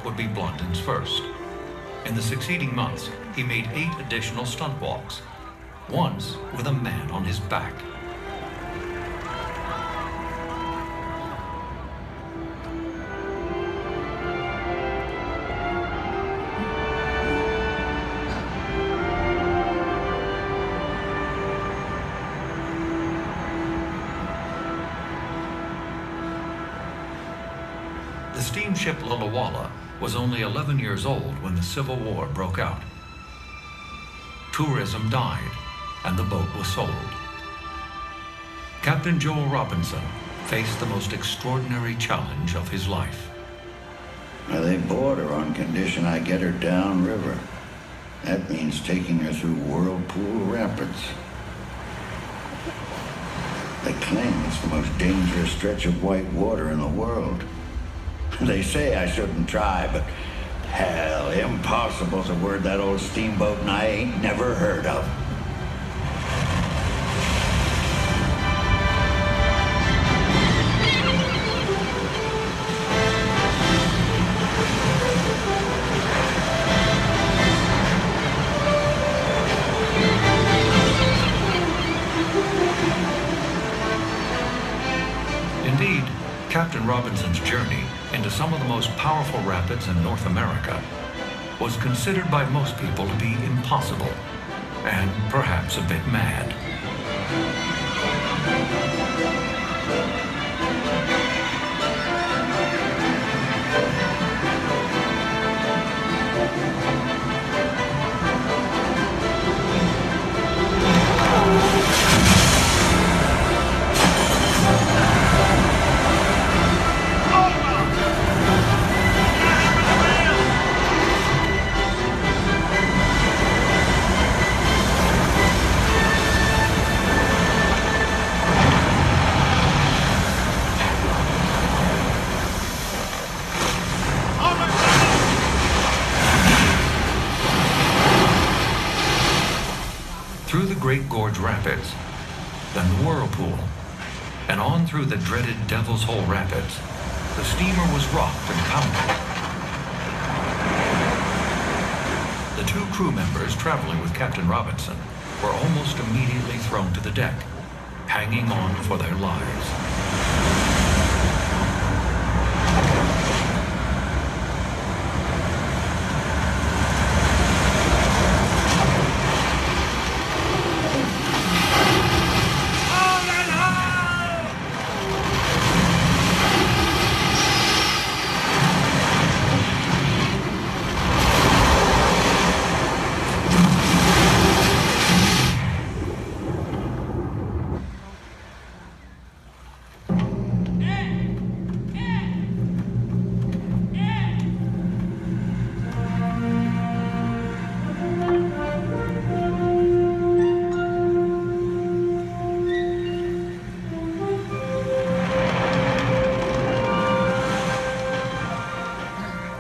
would be Blondin's first. In the succeeding months, he made 8 additional stunt walks, once with a man on his back. The steamship Lullawalla was only 11 years old when the Civil War broke out. Tourism died, and the boat was sold. Captain Joel Robinson faced the most extraordinary challenge of his life. Well, they board her on condition I get her downriver. That means taking her through Whirlpool Rapids. They claim it's the most dangerous stretch of white water in the world. They say I shouldn't try, but hell, impossible's a word that old steamboat and I ain't never heard of. Indeed, Captain Robinson's journey into some of the most powerful rapids in North America was considered by most people to be impossible and perhaps a bit mad. Through the Great Gorge Rapids, then the Whirlpool, and on through the dreaded Devil's Hole Rapids, the steamer was rocked and pounded. The 2 crew members traveling with Captain Robinson were almost immediately thrown to the deck, hanging on for their lives.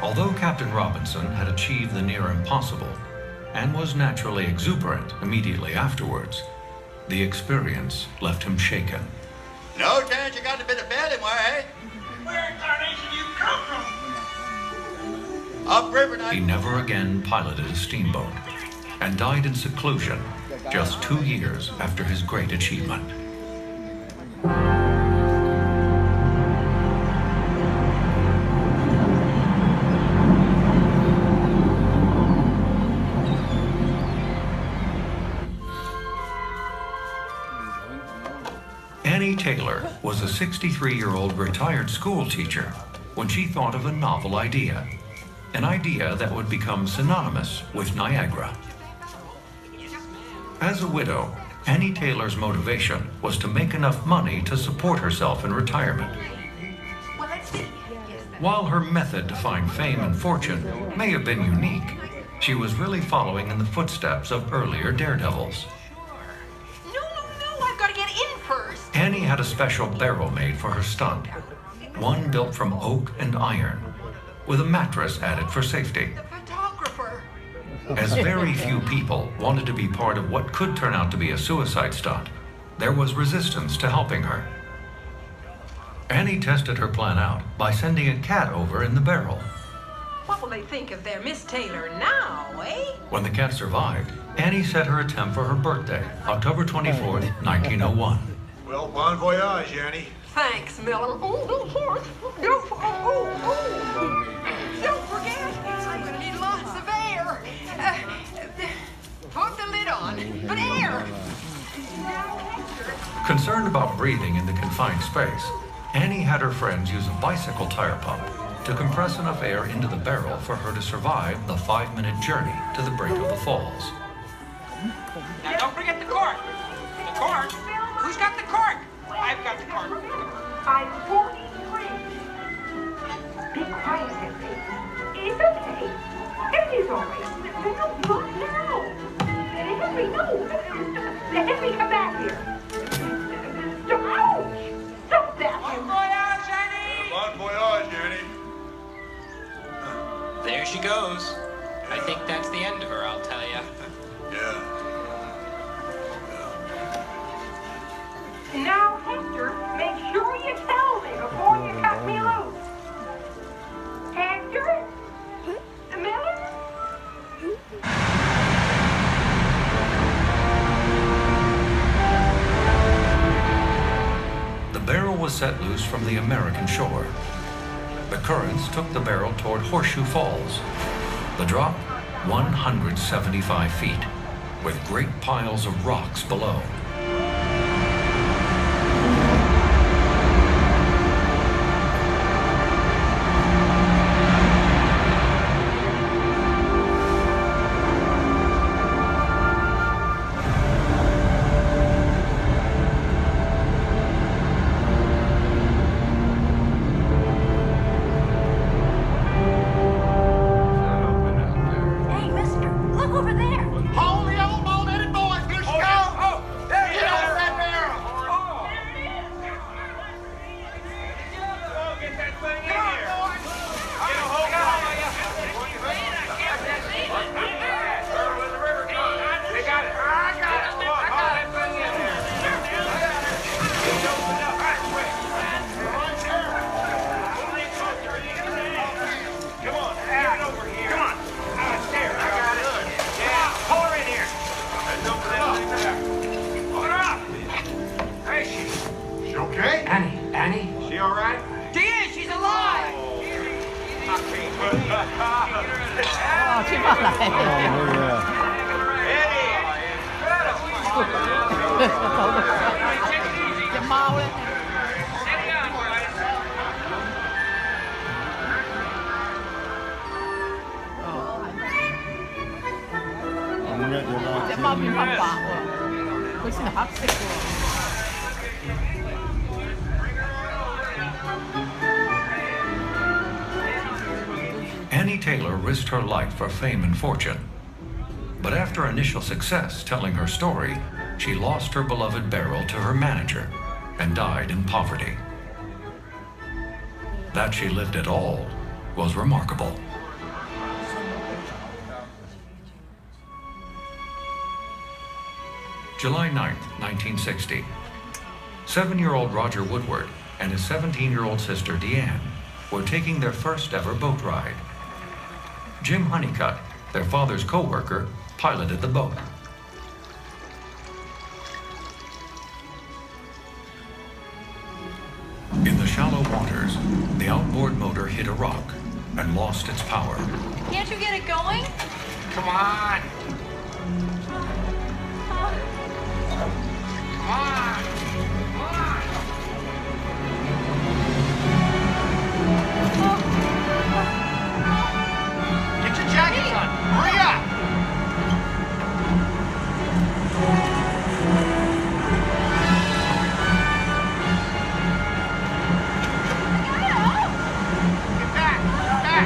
Although Captain Robinson had achieved the near impossible and was naturally exuberant immediately afterwards, the experience left him shaken. No chance you got a bit of belly, eh? Where in tarnation you come from? Upriver. He never again piloted a steamboat and died in seclusion just 2 years after his great achievement. Annie Taylor was a 63-year-old retired school teacher when she thought of a novel idea, an idea that would become synonymous with Niagara. As a widow, Annie Taylor's motivation was to make enough money to support herself in retirement. While her method to find fame and fortune may have been unique, she was really following in the footsteps of earlier daredevils. Annie had a special barrel made for her stunt, one built from oak and iron, with a mattress added for safety. As very few people wanted to be part of what could turn out to be a suicide stunt, there was resistance to helping her. Annie tested her plan out by sending a cat over in the barrel. What will they think of their Miss Taylor now, eh? When the cat survived, Annie set her attempt for her birthday, October 24th, 1901. Well, bon voyage, Annie. Thanks, Miller. Don't forget, I'm gonna need lots of air. Put the lid on, but air. Concerned about breathing in the confined space, Annie had her friends use a bicycle tire pump to compress enough air into the barrel for her to survive the 5-minute journey to the brink of the falls. Now don't forget the cork. The cork? Who's got the cork? I've got the cork. I'm 43. Be quiet, Henry. It's okay. Henry's all right. No, look now. Henry, no. Henry, come back here. Ouch! Stop that. Bon voyage, Annie! Bon voyage, Annie. There she goes. I think that's the end of her, I'll tell ya. Yeah. Now, Hector, make sure you tell me before you cut me loose. Hector? Miller? The barrel was set loose from the American shore. The currents took the barrel toward Horseshoe Falls. The drop, 175 feet, with great piles of rocks below. Hey, mister, look over there. Hold the old bald-headed boys, here she comes. There Get over that barrel. Get that thing in here. Get a hold of They got it. I got it. Haul that thing in there. It's opened up. Right quick. Come on, get it over here. Come on. There, I got it. Yeah, pull her in here. Let's open that thing up. Pull her up. There she is. She okay? Annie? She all right? She is, she's alive. Annie Taylor risked her life for fame and fortune. But after initial success telling her story, she lost her beloved barrel to her manager and died in poverty. That she lived at all was remarkable. July 9th, 1960. 7-year-old Roger Woodward and his 17-year-old sister Deanne were taking their first ever boat ride. Jim Honeycutt, their father's co-worker, piloted the boat. In the shallow waters, the outboard motor hit a rock and lost its power. Can't you get it going? Come on. Come on. Come on. Get your jackets on. Hurry up. Get back. Get back.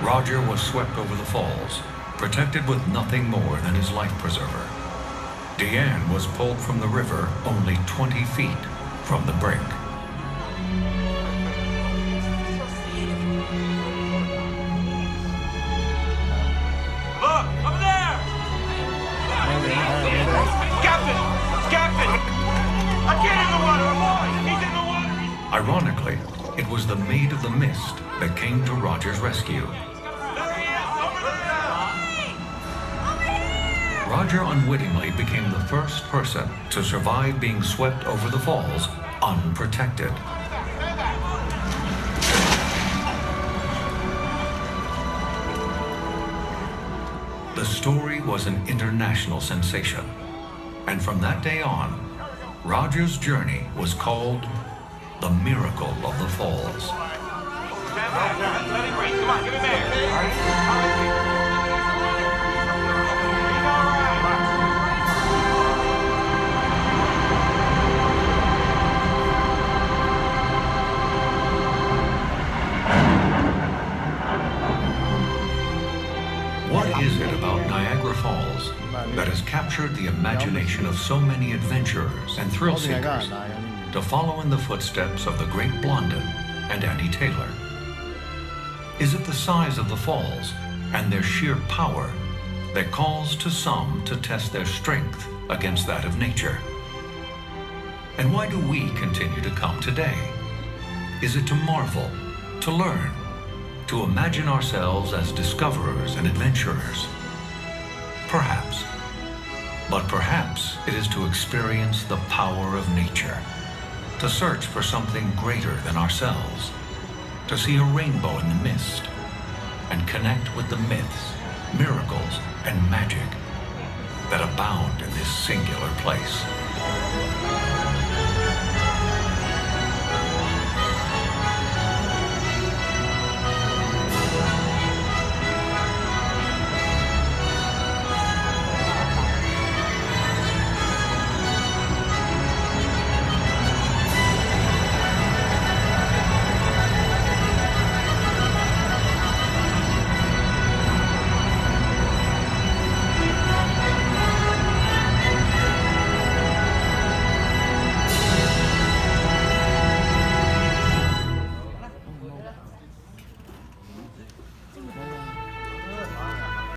Roger was swept over the falls, protected with nothing more than his life preserver. Deanne was pulled from the river only 20 feet from the brink. Look, over there! Captain! Captain! Get in the water, boy! He's in the water! Ironically, it was the Maid of the Mist that came to Roger's rescue. Roger unwittingly became the first person to survive being swept over the falls unprotected. The story was an international sensation, and from that day on, Roger's journey was called the Miracle of the Falls. Let him breathe. Come on, give him air. What is it about Niagara Falls that has captured the imagination of so many adventurers and thrill seekers to follow in the footsteps of the great Blondin and Annie Taylor? Is it the size of the falls and their sheer power that calls to some to test their strength against that of nature? And why do we continue to come today? Is it to marvel, to learn, to imagine ourselves as discoverers and adventurers? Perhaps. But perhaps it is to experience the power of nature, to search for something greater than ourselves, to see a rainbow in the mist, and connect with the myths, miracles, and magic that abound in this singular place.